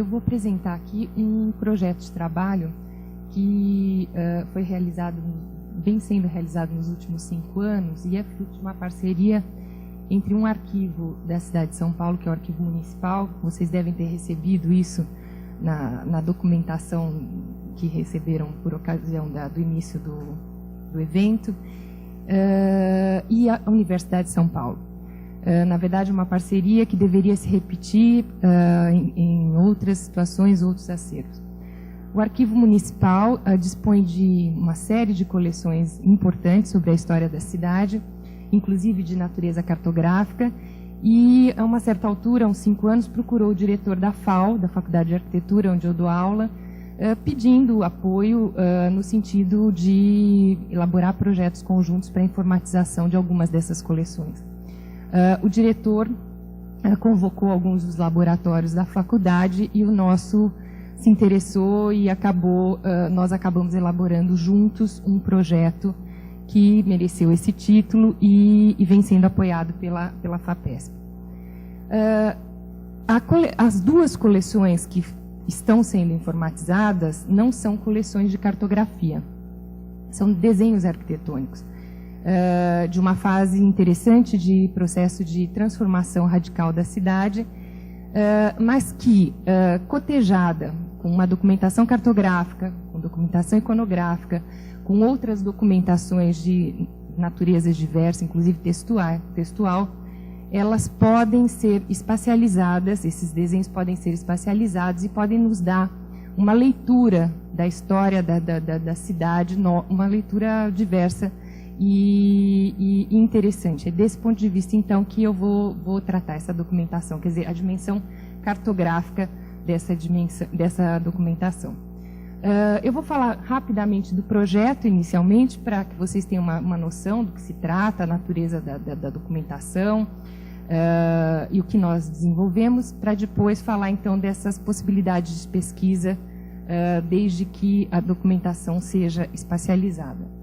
eu vou apresentar aqui um projeto de trabalho que foi realizado, vem sendo realizado nos últimos 5 anos, e é fruto de uma parceria entre um arquivo da cidade de São Paulo, que é o Arquivo Municipal. Vocês devem ter recebido isso na documentação que receberam por ocasião do início do evento, e a Universidade de São Paulo. Na verdade, uma parceria que deveria se repetir em outras situações, outros acervos. O Arquivo Municipal dispõe de uma série de coleções importantes sobre a história da cidade, inclusive de natureza cartográfica, e a uma certa altura, há uns 5 anos, procurou o diretor da FAU, da Faculdade de Arquitetura, onde eu dou aula, pedindo apoio no sentido de elaborar projetos conjuntos para a informatização de algumas dessas coleções. O diretor convocou alguns dos laboratórios da faculdade e o nosso se interessou e nós acabamos elaborando juntos um projeto que mereceu esse título e vem sendo apoiado pela FAPESP. As 2 coleções que estão sendo informatizadas não são coleções de cartografia, são desenhos arquitetônicos, de uma fase interessante de processo de transformação radical da cidade, mas que, cotejada com uma documentação cartográfica, com documentação iconográfica, com outras documentações de naturezas diversas, inclusive textual, elas podem ser espacializadas, esses desenhos podem ser espacializados e podem nos dar uma leitura da história da cidade, uma leitura diversa e interessante. É desse ponto de vista, então, que eu vou tratar essa documentação, quer dizer, a dimensão cartográfica dessa documentação. Eu vou falar rapidamente do projeto, inicialmente, para que vocês tenham uma noção do que se trata, a natureza da documentação e o que nós desenvolvemos, para depois falar, então, dessas possibilidades de pesquisa, desde que a documentação seja espacializada.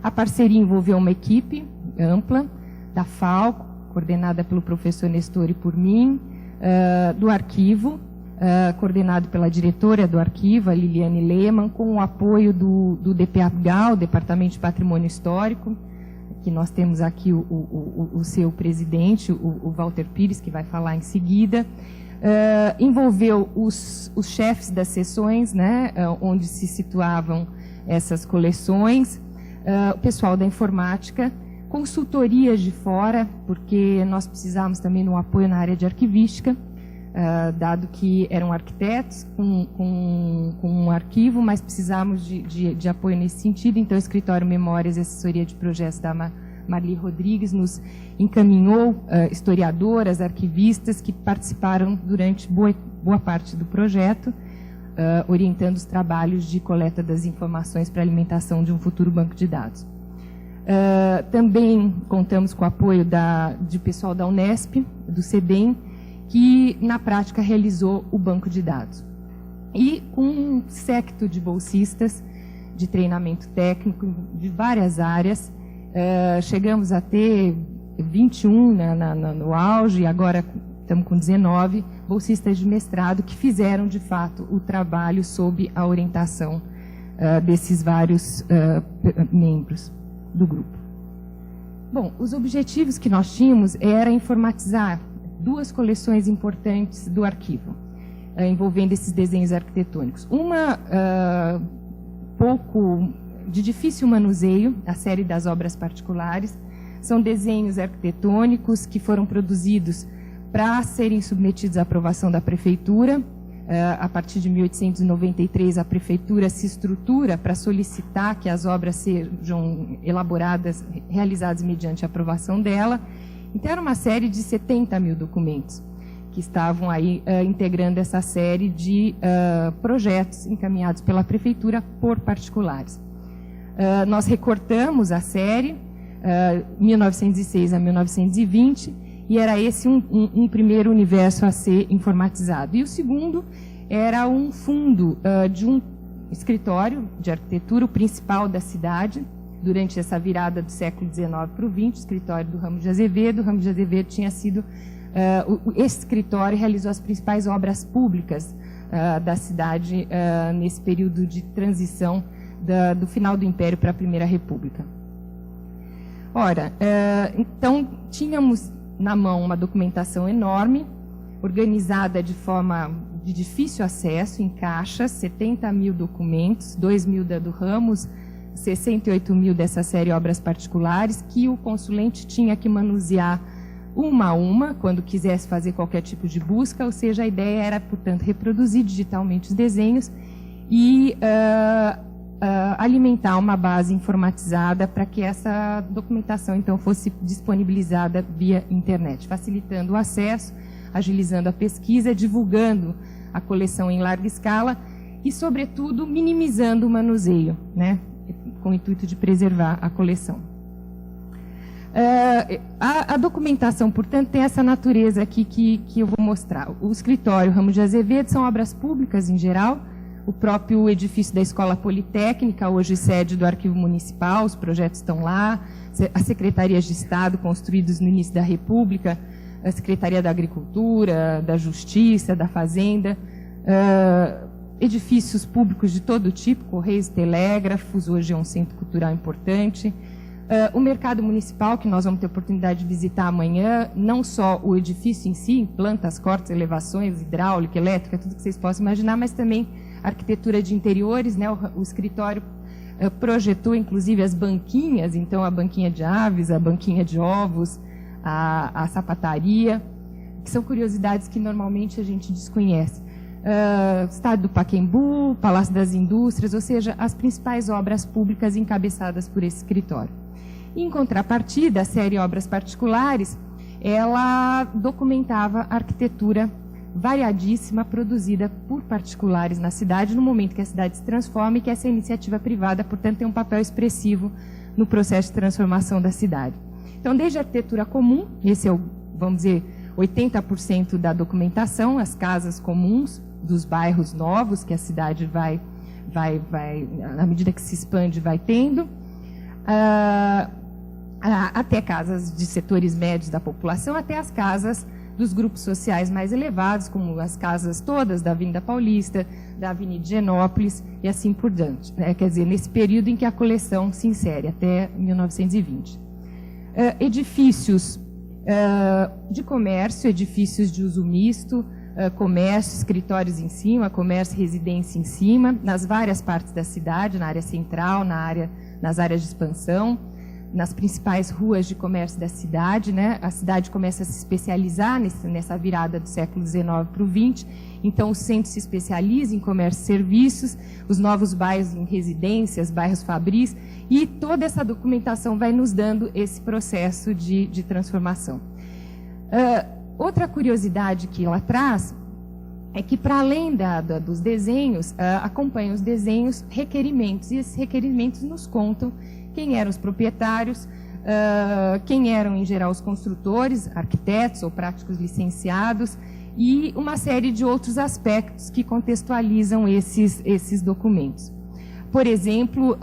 A parceria envolveu uma equipe ampla da FAO, coordenada pelo professor Nestor e por mim, do arquivo, coordenado pela diretora do arquivo, a Liliane Lehmann, com o apoio do DPH, o Departamento de Patrimônio Histórico, que nós temos aqui o seu presidente, o Walter Pires, que vai falar em seguida. Envolveu os chefes das seções, né, onde se situavam essas coleções, o pessoal da informática, consultorias de fora, porque nós precisávamos também de um apoio na área de arquivística, dado que eram arquitetos com um arquivo, mas precisávamos de apoio nesse sentido. Então, o Escritório Memórias e Assessoria de Projetos da Marli Rodrigues nos encaminhou historiadoras, arquivistas que participaram durante boa parte do projeto, orientando os trabalhos de coleta das informações para a alimentação de um futuro banco de dados. Também contamos com o apoio de pessoal da Unesp, do CEDEM, que na prática realizou o banco de dados. E com um séquito de bolsistas de treinamento técnico de várias áreas, chegamos a ter 21 no auge, e agora estamos com 19 bolsistas de mestrado que fizeram, de fato, o trabalho sob a orientação desses vários membros do grupo. Bom, os objetivos que nós tínhamos era informatizar 2 coleções importantes do arquivo, envolvendo esses desenhos arquitetônicos. Uma pouco de difícil manuseio, a série das obras particulares, são desenhos arquitetônicos que foram produzidos para serem submetidos à aprovação da prefeitura. A partir de 1893, a prefeitura se estrutura para solicitar que as obras sejam elaboradas, realizadas mediante a aprovação dela. Então, era uma série de 70 mil documentos que estavam aí integrando essa série de projetos encaminhados pela prefeitura por particulares. Nós recortamos a série 1906 a 1920, e era esse um primeiro universo a ser informatizado. E o segundo era um fundo de um escritório de arquitetura, o principal da cidade, durante essa virada do século XIX para o XX, o escritório do Ramos de Azevedo. O Ramos de Azevedo tinha sido esse escritório realizou as principais obras públicas da cidade nesse período de transição do final do Império para a Primeira República. Ora, então, tínhamos na mão uma documentação enorme, organizada de forma de difícil acesso, em caixas, 70 mil documentos, 2 mil do Ramos, 68 mil dessa série Obras Particulares, que o consulente tinha que manusear uma a uma, quando quisesse fazer qualquer tipo de busca, ou seja, a ideia era, portanto, reproduzir digitalmente os desenhos e alimentar uma base informatizada para que essa documentação, então, fosse disponibilizada via internet, facilitando o acesso, agilizando a pesquisa, divulgando a coleção em larga escala e, sobretudo, minimizando o manuseio, né, com o intuito de preservar a coleção. A documentação, portanto, tem essa natureza aqui que eu vou mostrar. O escritório Ramos de Azevedo são obras públicas em geral, o próprio edifício da Escola Politécnica, hoje sede do Arquivo Municipal, os projetos estão lá, as secretarias de Estado construídas no início da República, a Secretaria da Agricultura, da Justiça, da Fazenda, edifícios públicos de todo tipo, Correios e Telégrafos, hoje é um centro cultural importante, o mercado municipal, que nós vamos ter oportunidade de visitar amanhã, não só o edifício em si, plantas, cortes, elevações, hidráulica, elétrica, tudo que vocês possam imaginar, mas também arquitetura de interiores, né? O escritório projetou, inclusive, as banquinhas, então a banquinha de aves, a banquinha de ovos, a sapataria, que são curiosidades que normalmente a gente desconhece. Estádio do Pacaembu, Palácio das Indústrias, ou seja, as principais obras públicas encabeçadas por esse escritório. Em contrapartida, a série Obras Particulares, ela documentava a arquitetura variadíssima produzida por particulares na cidade, no momento que a cidade se transforma e que essa iniciativa privada, portanto, tem um papel expressivo no processo de transformação da cidade. Então, desde a arquitetura comum, esse é vamos dizer, 80% da documentação, as casas comuns dos bairros novos que a cidade vai à medida que se expande, vai tendo, até casas de setores médios da população, até as casas dos grupos sociais mais elevados, como as casas todas da Avenida Paulista, da Avenida Higienópolis e assim por diante. Quer dizer, nesse período em que a coleção se insere, até 1920. Edifícios de comércio, edifícios de uso misto, comércio, escritórios em cima, comércio e residência em cima, nas várias partes da cidade, na área central, nas áreas de expansão, nas principais ruas de comércio da cidade, né? A cidade começa a se especializar nessa virada do século XIX para o XX, então o centro se especializa em comércio e serviços, os novos bairros em residências, bairros fabris, e toda essa documentação vai nos dando esse processo de transformação. Outra curiosidade que ela traz é que, para além dos desenhos, acompanham os desenhos requerimentos, e esses requerimentos nos contam quem eram os proprietários, quem eram, em geral, os construtores, arquitetos ou práticos licenciados, e uma série de outros aspectos que contextualizam esses documentos. Por exemplo,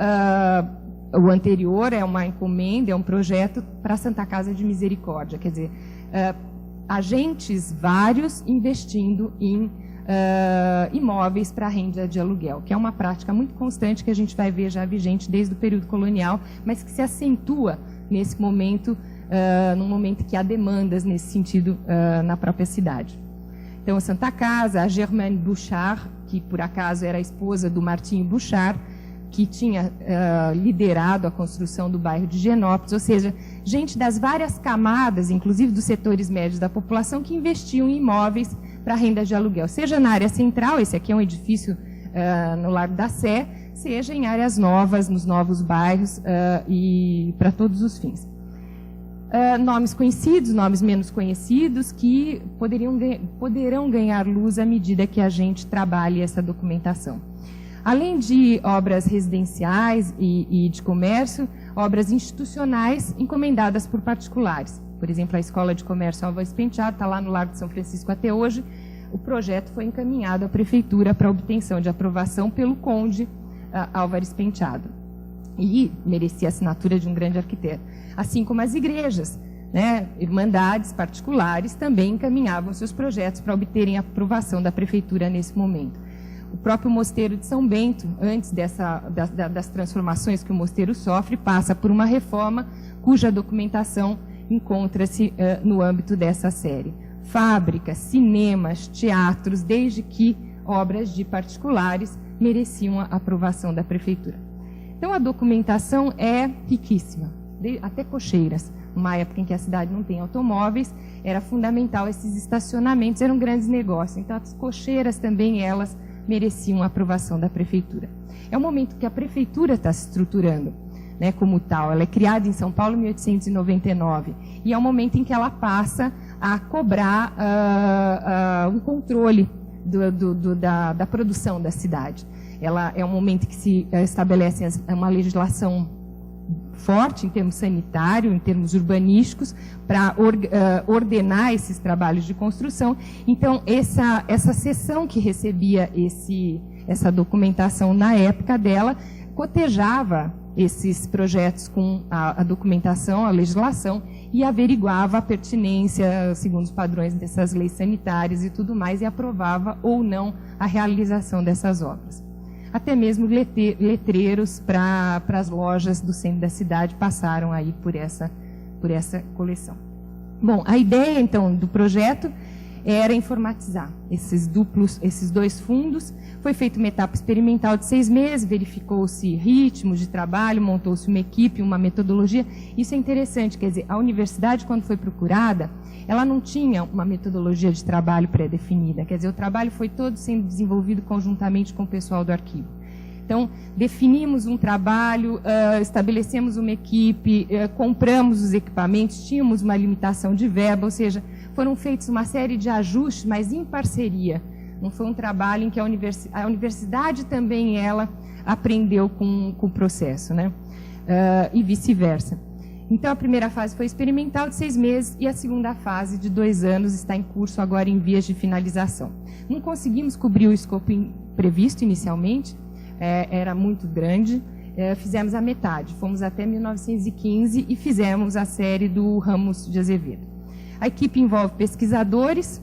o anterior é uma encomenda, é um projeto para a Santa Casa de Misericórdia, quer dizer, agentes vários investindo em imóveis para renda de aluguel, que é uma prática muito constante que a gente vai ver já vigente desde o período colonial, mas que se acentua nesse momento, num momento que há demandas nesse sentido na própria cidade. Então, a Santa Casa, a Germaine Bouchard, que por acaso era a esposa do Martinho Bouchard, que tinha liderado a construção do bairro de Higienópolis, ou seja, gente das várias camadas, inclusive dos setores médios da população, que investiam em imóveis para renda de aluguel, seja na área central, esse aqui é um edifício no Largo da Sé, seja em áreas novas, nos novos bairros e para todos os fins. Nomes conhecidos, nomes menos conhecidos, que poderão ganhar luz à medida que a gente trabalhe essa documentação. Além de obras residenciais e de comércio, obras institucionais encomendadas por particulares. Por exemplo, a Escola de Comércio Álvares Penteado está lá no Largo de São Francisco até hoje. O projeto foi encaminhado à Prefeitura para obtenção de aprovação pelo Conde Álvares Penteado. E merecia a assinatura de um grande arquiteto. Assim como as igrejas. né, irmandades particulares também encaminhavam seus projetos para obterem a aprovação da prefeitura nesse momento. O próprio Mosteiro de São Bento, antes das transformações que o mosteiro sofre, passa por uma reforma cuja documentação encontra-se no âmbito dessa série. Fábricas, cinemas, teatros, desde que obras de particulares mereciam a aprovação da prefeitura. Então a documentação é riquíssima, até cocheiras. Numa época em que a cidade não tem automóveis, era fundamental, esses estacionamentos eram grandes negócios, então as cocheiras também, elas mereciam a aprovação da prefeitura. É o momento que a prefeitura está se estruturando, né, como tal. Ela é criada em São Paulo em 1899, e é o momento em que ela passa a cobrar um controle da produção da cidade. Ela é um momento que se estabelece uma legislação forte em termos sanitários, em termos urbanísticos, para ordenar esses trabalhos de construção. Então, essa seção que recebia essa documentação na época dela, cotejava esses projetos com a documentação, a legislação, e averiguava a pertinência, segundo os padrões dessas leis sanitárias e tudo mais, e aprovava ou não a realização dessas obras. Até mesmo letreiros para as lojas do centro da cidade passaram aí por essa coleção. Bom, a ideia, então, do projeto era informatizar esses dois fundos. Foi feita uma etapa experimental de 6 meses, verificou-se ritmo de trabalho, montou-se uma equipe, uma metodologia. Isso é interessante, quer dizer, a universidade, quando foi procurada, ela não tinha uma metodologia de trabalho pré-definida, quer dizer, o trabalho foi todo sendo desenvolvido conjuntamente com o pessoal do arquivo. Então, definimos um trabalho, estabelecemos uma equipe, compramos os equipamentos, tínhamos uma limitação de verba, ou seja, foram feitos uma série de ajustes, mas em parceria. Não foi um trabalho em que a universidade também ela aprendeu com o processo, né? E vice-versa. Então, a primeira fase foi experimental, de 6 meses, e a segunda fase, de 2 anos, está em curso, agora em vias de finalização. Não conseguimos cobrir o escopo previsto inicialmente, era muito grande, fizemos a metade, fomos até 1915 e fizemos a série do Ramos de Azevedo. A equipe envolve pesquisadores,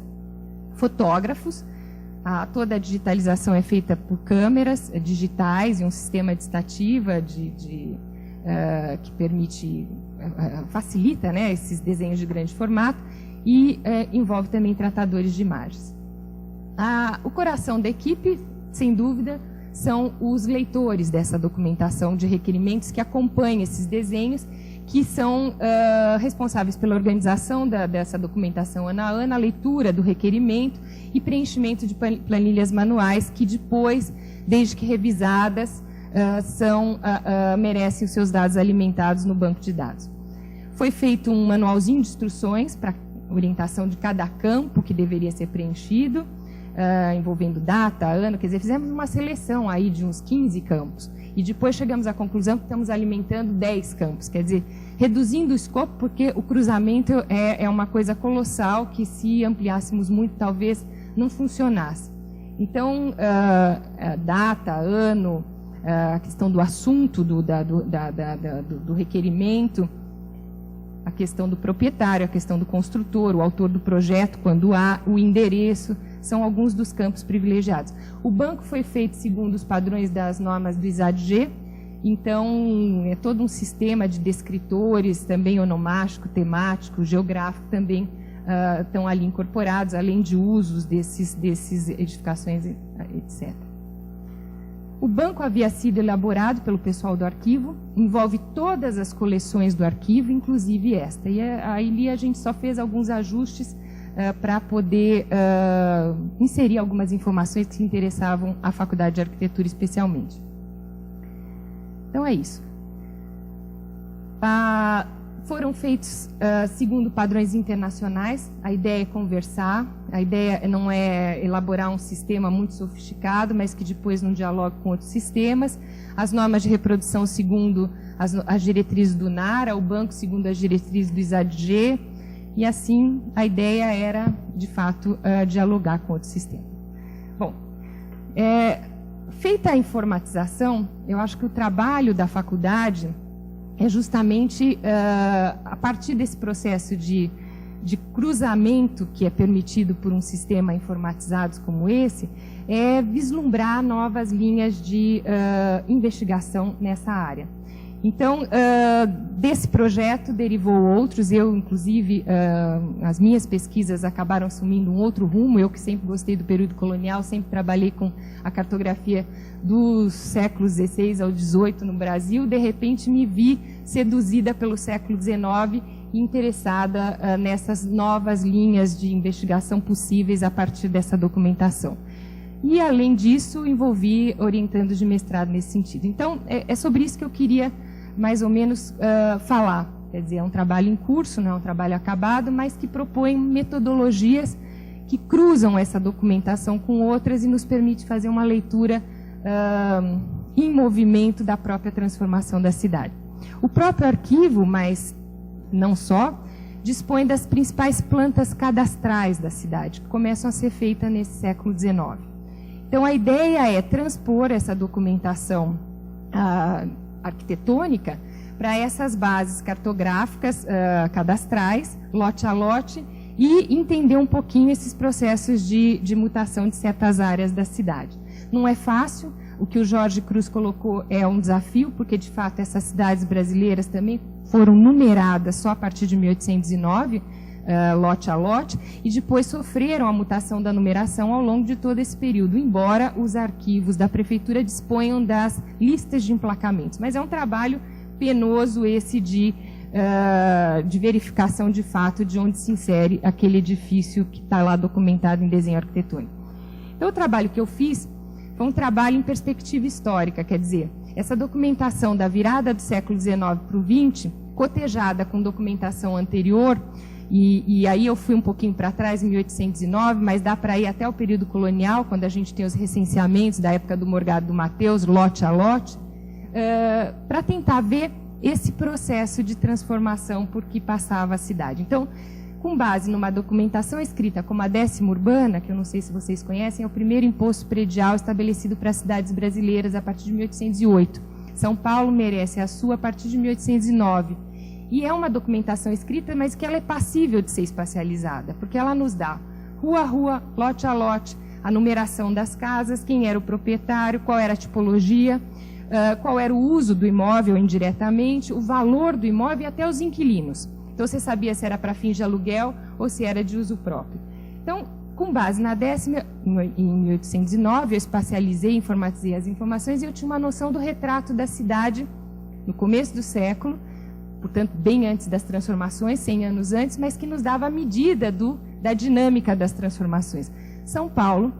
fotógrafos, toda a digitalização é feita por câmeras digitais e um sistema de estativa que permite, facilita, né, esses desenhos de grande formato, e envolve também tratadores de imagens. O coração da equipe, sem dúvida, são os leitores dessa documentação de requerimentos que acompanham esses desenhos, que são responsáveis pela organização dessa documentação ano a ano, a leitura do requerimento e preenchimento de planilhas manuais que depois, desde que revisadas, merecem os seus dados alimentados no banco de dados. Foi feito um manualzinho de instruções para orientação de cada campo que deveria ser preenchido, envolvendo data, ano, quer dizer, fizemos uma seleção aí de uns 15 campos. E depois chegamos à conclusão que estamos alimentando 10 campos, quer dizer, reduzindo o escopo, porque o cruzamento é uma coisa colossal que, se ampliássemos muito, talvez não funcionasse. Então, data, ano, a questão do assunto do requerimento, a questão do proprietário, a questão do construtor, o autor do projeto, quando há, o endereço, são alguns dos campos privilegiados. O banco foi feito segundo os padrões das normas do ISAD-G, então é todo um sistema de descritores, também onomástico, temático, geográfico, também estão ali incorporados, além de usos desses edificações, etc. O banco havia sido elaborado pelo pessoal do arquivo, envolve todas as coleções do arquivo, inclusive esta. E aí a gente só fez alguns ajustes para poder inserir algumas informações que interessavam à Faculdade de Arquitetura especialmente. Então é isso. Foram feitos segundo padrões internacionais. A ideia é conversar, a ideia não é elaborar um sistema muito sofisticado, mas que depois não dialogue com outros sistemas. As normas de reprodução segundo as diretrizes do NARA, o banco segundo as diretrizes do ISAD-G, e assim a ideia era, de fato, dialogar com outros sistemas. Bom, feita a informatização, eu acho que o trabalho da faculdade é justamente a partir desse processo de cruzamento que é permitido por um sistema informatizado como esse, é vislumbrar novas linhas de investigação nessa área. Então, desse projeto derivou outros. Eu, inclusive, as minhas pesquisas acabaram assumindo um outro rumo. Eu, que sempre gostei do período colonial, sempre trabalhei com a cartografia dos séculos XVI ao XVIII no Brasil, de repente me vi seduzida pelo século XIX e interessada nessas novas linhas de investigação possíveis a partir dessa documentação. E, além disso, envolvi orientandos de mestrado nesse sentido. Então, é sobre isso que eu queria, mais ou menos, falar. Quer dizer, é um trabalho em curso, não é um trabalho acabado, mas que propõe metodologias que cruzam essa documentação com outras e nos permite fazer uma leitura em movimento da própria transformação da cidade. O próprio arquivo, mas não só, dispõe das principais plantas cadastrais da cidade, que começam a ser feitas nesse século XIX. Então, a ideia é transpor essa documentação arquitetônica para essas bases cartográficas cadastrais, lote a lote, e entender um pouquinho esses processos de mutação de certas áreas da cidade. Não é fácil, o que o Jorge Cruz colocou é um desafio, porque, de fato, essas cidades brasileiras também foram numeradas só a partir de 1809, lote a lote, e depois sofreram a mutação da numeração ao longo de todo esse período, embora os arquivos da prefeitura disponham das listas de emplacamentos. Mas é um trabalho penoso esse de verificação de fato de onde se insere aquele edifício que está lá documentado em desenho arquitetônico. Então, o trabalho que eu fiz foi um trabalho em perspectiva histórica, quer dizer, essa documentação da virada do século XIX para o XX, cotejada com documentação anterior, e aí eu fui um pouquinho para trás, em 1809, mas dá para ir até o período colonial, quando a gente tem os recenseamentos da época do Morgado do Mateus, lote a lote, para tentar ver esse processo de transformação por que passava a cidade. Então, com base numa documentação escrita como a 10ª Urbana, que eu não sei se vocês conhecem, é o primeiro imposto predial estabelecido para as cidades brasileiras a partir de 1808. São Paulo merece a sua a partir de 1809. E é uma documentação escrita, mas que ela é passível de ser espacializada, porque ela nos dá rua a rua, lote a lote, a numeração das casas, quem era o proprietário, qual era a tipologia, qual era o uso do imóvel indiretamente, o valor do imóvel e até os inquilinos. Então, você sabia se era para fins de aluguel ou se era de uso próprio. Então, com base na 10ª, em 1809, eu espacializei, informatizei as informações e eu tinha uma noção do retrato da cidade no começo do século, portanto, bem antes das transformações, 100 anos antes, mas que nos dava a medida da dinâmica das transformações. São Paulo,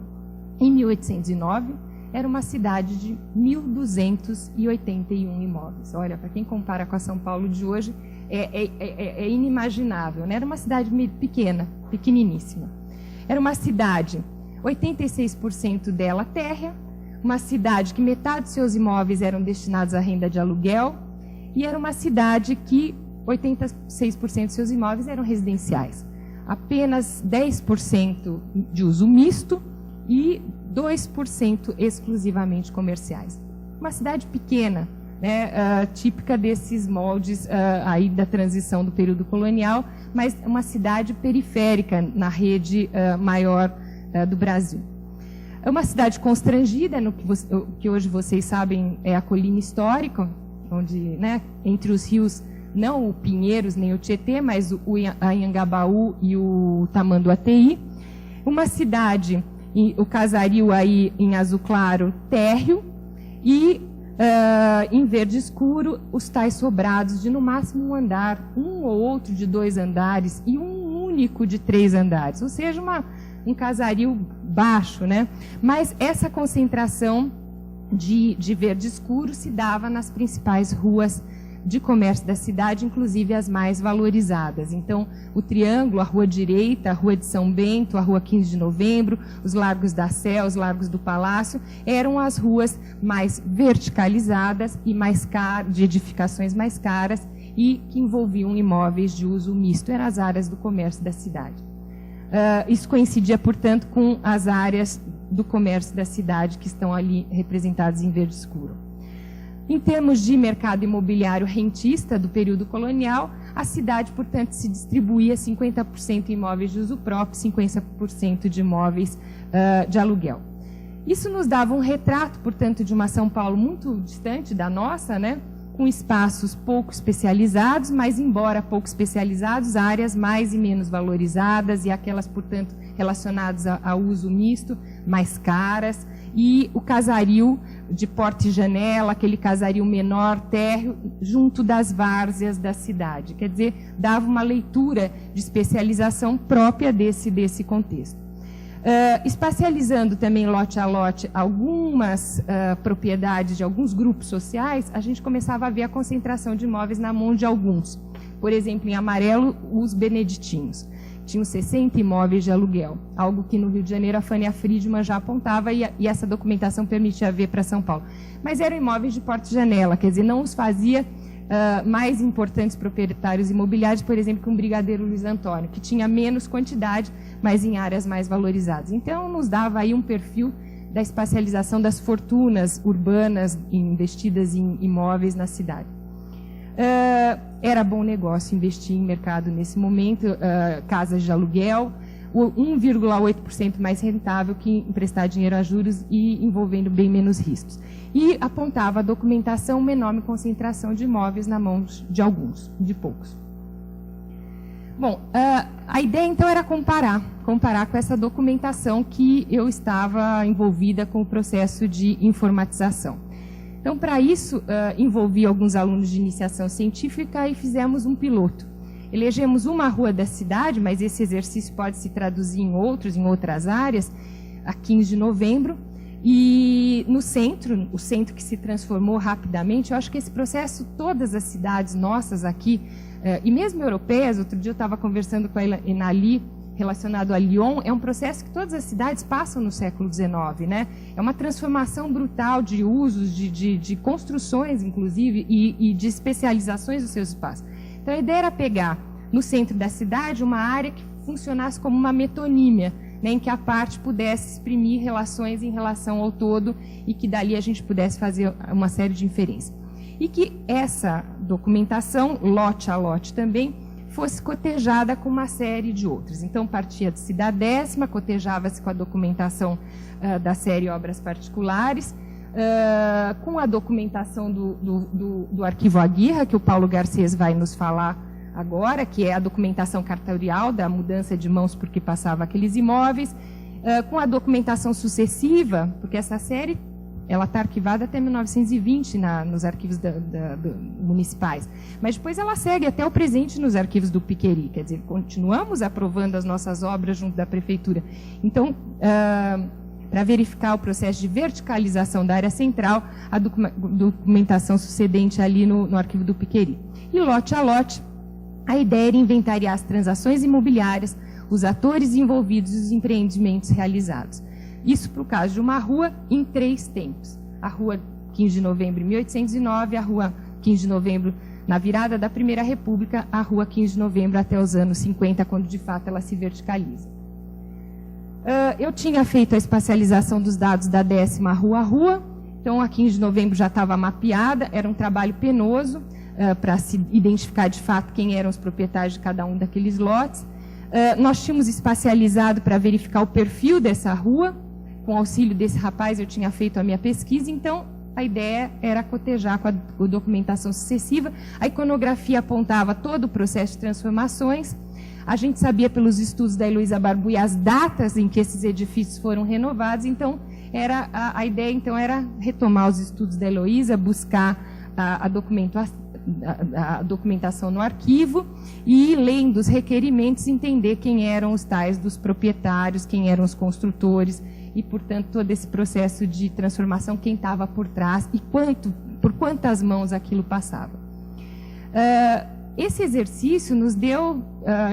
em 1809, era uma cidade de 1.281 imóveis. Olha, para quem compara com a São Paulo de hoje, é inimaginável, né? Era uma cidade pequena, pequeniníssima. Era uma cidade, 86% dela térrea, uma cidade que metade dos seus imóveis eram destinados à renda de aluguel, e era uma cidade que 86% dos seus imóveis eram residenciais. Apenas 10% de uso misto e 2% exclusivamente comerciais. Uma cidade pequena, né, típica desses moldes aí da transição do período colonial, mas uma cidade periférica na rede maior do Brasil. É uma cidade constrangida, no que hoje vocês sabem é a colina histórica, onde, né, entre os rios, não o Pinheiros nem o Tietê, mas o Anhangabaú e o Tamanduateí. Uma cidade, o Casaril aí em azul claro, térreo, e em verde escuro, os tais sobrados de no máximo um andar, um ou outro de 2 andares e um único de 3 andares, ou seja, um casaril baixo, né? Mas essa concentração de verde escuro se dava nas principais ruas de comércio da cidade, inclusive as mais valorizadas. Então, o Triângulo, a Rua Direita, a Rua de São Bento, a Rua 15 de Novembro, os Largos da Sé, os Largos do Palácio, eram as ruas mais verticalizadas e de edificações mais caras e que envolviam imóveis de uso misto. Eram as áreas do comércio da cidade. Isso coincidia, portanto, com as áreas do comércio da cidade que estão ali representadas em verde escuro. Em termos de mercado imobiliário rentista do período colonial, a cidade, portanto, se distribuía 50% em imóveis de uso próprio, 50% de imóveis de aluguel. Isso nos dava um retrato, portanto, de uma São Paulo muito distante da nossa, né? Com espaços pouco especializados, mas, embora pouco especializados, áreas mais e menos valorizadas e aquelas, portanto, relacionadas ao uso misto, mais caras, e o casario de porta e janela, aquele casario menor, térreo, junto das várzeas da cidade. Quer dizer, dava uma leitura de especialização própria desse contexto. Espacializando também lote a lote algumas propriedades de alguns grupos sociais, a gente começava a ver a concentração de imóveis na mão de alguns. Por exemplo, em amarelo, os beneditinos. Tinham 60 imóveis de aluguel, algo que no Rio de Janeiro a Fânia Friedman já apontava e essa documentação permitia ver para São Paulo. Mas eram imóveis de porta e janela, quer dizer, não os fazia mais importantes proprietários imobiliários, por exemplo, que um Brigadeiro Luiz Antônio, que tinha menos quantidade, mas em áreas mais valorizadas. Então, nos dava aí um perfil da espacialização das fortunas urbanas investidas em imóveis na cidade. Era bom negócio investir em mercado nesse momento, casas de aluguel, 1,8% mais rentável que emprestar dinheiro a juros e envolvendo bem menos riscos. E apontava a documentação uma enorme concentração de imóveis na mão de alguns, de poucos. Bom, a ideia então era comparar com essa documentação que eu estava envolvida com o processo de informatização. Então, para isso, envolvi alguns alunos de iniciação científica e fizemos um piloto. Elegemos uma rua da cidade, mas esse exercício pode se traduzir em outras áreas, a 15 de novembro, e no centro, o centro que se transformou rapidamente. Eu acho que esse processo, todas as cidades nossas aqui, e mesmo europeias, outro dia eu estava conversando com a Enali, relacionado a Lyon, é um processo que todas as cidades passam no século XIX, né? É uma transformação brutal de usos, de construções, inclusive, e de especializações dos seus espaços. Então, a ideia era pegar, no centro da cidade, uma área que funcionasse como uma metonímia, né, em que a parte pudesse exprimir relações em relação ao todo e que dali a gente pudesse fazer uma série de inferências. E que essa documentação, lote a lote também, fosse cotejada com uma série de outras. Então, partia de Cidade Décima, cotejava-se com a documentação da série Obras Particulares, com a documentação do Arquivo Aguirra, que o Paulo Garcês vai nos falar agora, que é a documentação cartorial da mudança de mãos por que passava aqueles imóveis, com a documentação sucessiva, porque essa série ela está arquivada até 1920 nos arquivos municipais, mas depois ela segue até o presente nos arquivos do Piqueri, quer dizer, continuamos aprovando as nossas obras junto da prefeitura. Então, para verificar o processo de verticalização da área central, a documentação sucedente ali no arquivo do Piqueri. E lote a lote, a ideia era inventariar as transações imobiliárias, os atores envolvidos e os empreendimentos realizados. Isso para o caso de uma rua em 3 tempos. A rua 15 de novembro de 1809, a rua 15 de novembro na virada da Primeira República, a rua 15 de novembro até os anos 50, quando de fato ela se verticaliza. Eu tinha feito a espacialização dos dados da 10ª rua a rua, então a 15 de novembro já estava mapeada, era um trabalho penoso para se identificar de fato quem eram os proprietários de cada um daqueles lotes. Nós tínhamos espacializado para verificar o perfil dessa rua. Com auxílio desse rapaz, eu tinha feito a minha pesquisa, então a ideia era cotejar com a documentação sucessiva. A iconografia apontava todo o processo de transformações. A gente sabia pelos estudos da Heloísa Barbuy as datas em que esses edifícios foram renovados, então a ideia então era retomar os estudos da Heloísa, buscar a documentação no arquivo e, lendo os requerimentos, entender quem eram os tais dos proprietários, quem eram os construtores e, portanto, todo esse processo de transformação, quem estava por trás e por quantas mãos aquilo passava. Esse exercício nos deu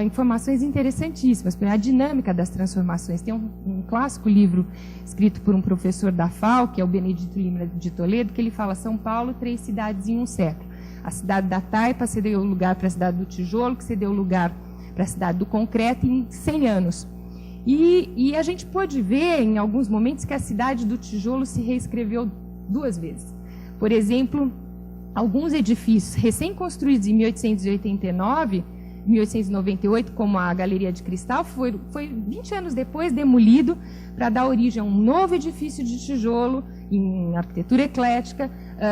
informações interessantíssimas, a dinâmica das transformações. Tem um clássico livro escrito por um professor da FAO, que é o Benedito Lima de Toledo, que ele fala: São Paulo, 3 cidades em um século. A cidade da taipa cedeu lugar para a cidade do tijolo, que cedeu lugar para a cidade do concreto em 100 anos. E a gente pôde ver, em alguns momentos, que a cidade do tijolo se reescreveu 2 vezes. Por exemplo, alguns edifícios recém-construídos em 1889, 1898, como a Galeria de Cristal, foi 20 anos depois demolido para dar origem a um novo edifício de tijolo em arquitetura eclética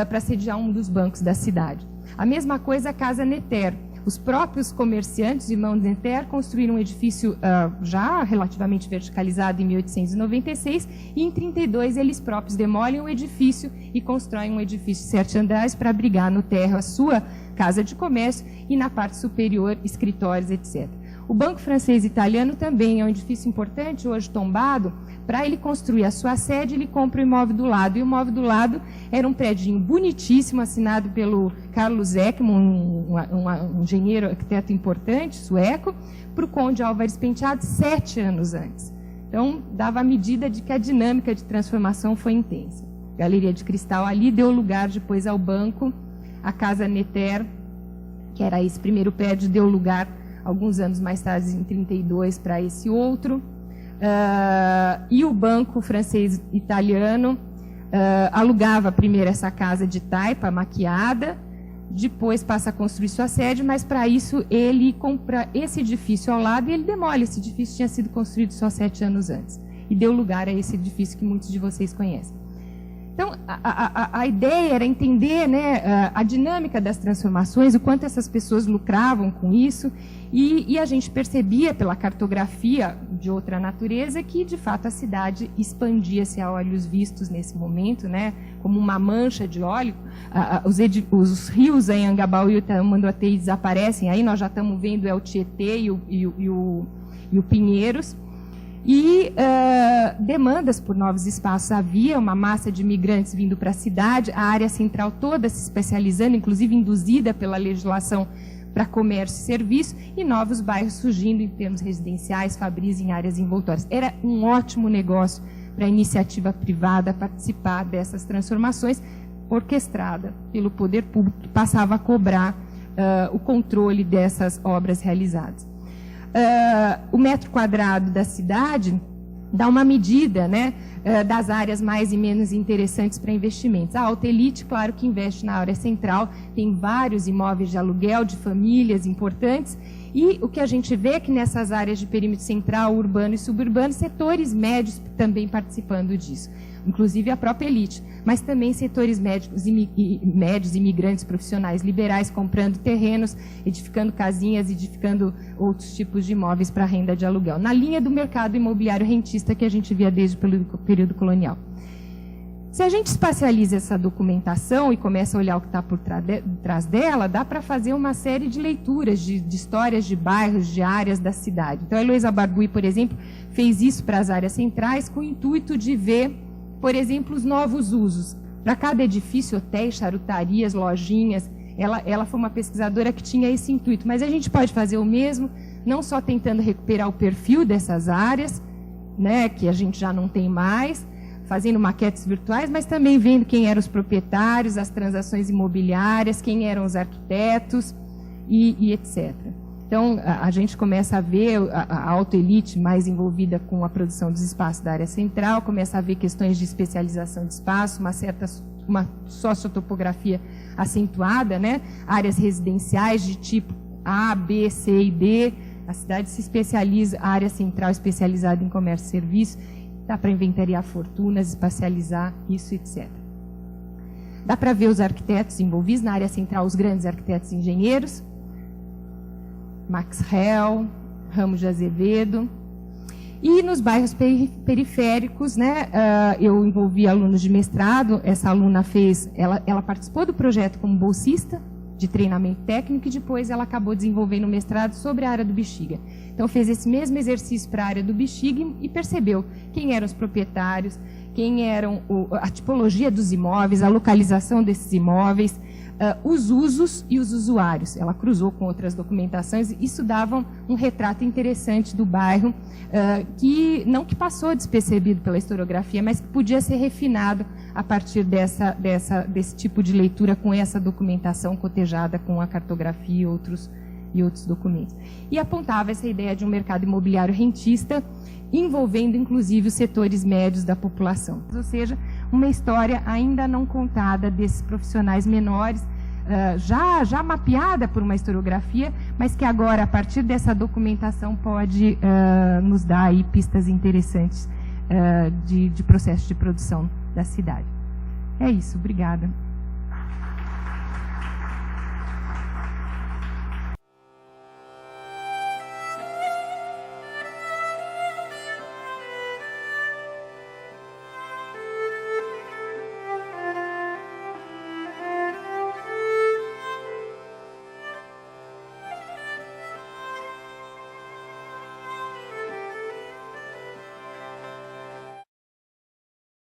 para sediar um dos bancos da cidade. A mesma coisa a Casa Netter. Os próprios comerciantes, irmãos Netter, construíram um edifício já relativamente verticalizado em 1896 e em 32 eles próprios demolem o edifício e constroem um edifício de 7 andares para abrigar no térreo a sua casa de comércio e na parte superior escritórios, etc. O Banco Francês Italiano também é um edifício importante, hoje tombado. Para ele construir a sua sede, ele compra o imóvel do lado. E o imóvel do lado era um prédio bonitíssimo, assinado pelo Carlos Ekman, um engenheiro arquiteto importante, sueco, para o Conde Álvares Penteado 7 anos antes. Então, dava a medida de que a dinâmica de transformação foi intensa. Galeria de Cristal ali deu lugar depois ao banco. A Casa Netter, que era esse primeiro prédio, deu lugar, alguns anos mais tarde, em 32, para esse outro. E o Banco Francês Italiano alugava primeiro essa casa de taipa maquiada, depois passa a construir sua sede, mas para isso ele compra esse edifício ao lado e ele demole. Esse edifício tinha sido construído só 7 anos antes e deu lugar a esse edifício que muitos de vocês conhecem. Então, a ideia era entender, né, a dinâmica das transformações, o quanto essas pessoas lucravam com isso, e a gente percebia pela cartografia de outra natureza que, de fato, a cidade expandia-se a olhos vistos nesse momento, né, como uma mancha de óleo. Os rios em Anhangabaú e o Tamanduateí desaparecem, aí nós já estamos vendo o Tietê e o Pinheiros. E demandas por novos espaços. Havia uma massa de imigrantes vindo para a cidade, a área central toda se especializando, inclusive induzida pela legislação para comércio e serviço, e novos bairros surgindo em termos residenciais, fabris em áreas envoltórias. Era um ótimo negócio para a iniciativa privada participar dessas transformações, orquestrada pelo poder público, que passava a cobrar o controle dessas obras realizadas. O metro quadrado da cidade dá uma medida, né, das áreas mais e menos interessantes para investimentos. A alta elite, claro que investe na área central, tem vários imóveis de aluguel, de famílias importantes, e o que a gente vê é que nessas áreas de perímetro central, urbano e suburbano, setores médios também participando disso, inclusive a própria elite, mas também setores médios, imigrantes, profissionais liberais, comprando terrenos, edificando casinhas, edificando outros tipos de imóveis para renda de aluguel, na linha do mercado imobiliário rentista que a gente via desde o período colonial. Se a gente espacializa essa documentação e começa a olhar o que está por trás dela, dá para fazer uma série de leituras de histórias de bairros, de áreas da cidade. Então, a Heloísa Bargui, por exemplo, fez isso para as áreas centrais com o intuito de ver, por exemplo, os novos usos. Para cada edifício, hotéis, charutarias, lojinhas, ela foi uma pesquisadora que tinha esse intuito. Mas a gente pode fazer o mesmo, não só tentando recuperar o perfil dessas áreas, né, que a gente já não tem mais, fazendo maquetes virtuais, mas também vendo quem eram os proprietários, as transações imobiliárias, quem eram os arquitetos e etc. Então, a gente começa a ver a alta elite mais envolvida com a produção dos espaços da área central, começa a ver questões de especialização de espaço, uma sociotopografia acentuada, né? Áreas residenciais de tipo A, B, C e D. A cidade se especializa, a área central especializada em comércio e serviço, dá para inventariar fortunas, espacializar isso, etc. Dá para ver os arquitetos envolvidos na área central, os grandes arquitetos e engenheiros, Max Hell, Ramos de Azevedo. E nos bairros periféricos, né, eu envolvi alunos de mestrado, essa aluna ela participou do projeto como bolsista de treinamento técnico e depois ela acabou desenvolvendo um mestrado sobre a área do Bexiga. Então fez esse mesmo exercício para a área do Bexiga e percebeu quem eram os proprietários, quem eram a tipologia dos imóveis, a localização desses imóveis, os usos e os usuários. Ela cruzou com outras documentações, isso dava um retrato interessante do bairro, que passou despercebido pela historiografia, mas que podia ser refinado a partir desse tipo de leitura com essa documentação cotejada com a cartografia e outros documentos. E apontava essa ideia de um mercado imobiliário rentista, envolvendo inclusive os setores médios da população. Ou seja, uma história ainda não contada desses profissionais menores, já mapeada por uma historiografia, mas que agora, a partir dessa documentação, pode nos dar aí pistas interessantes de processo de produção da cidade. É isso, obrigada.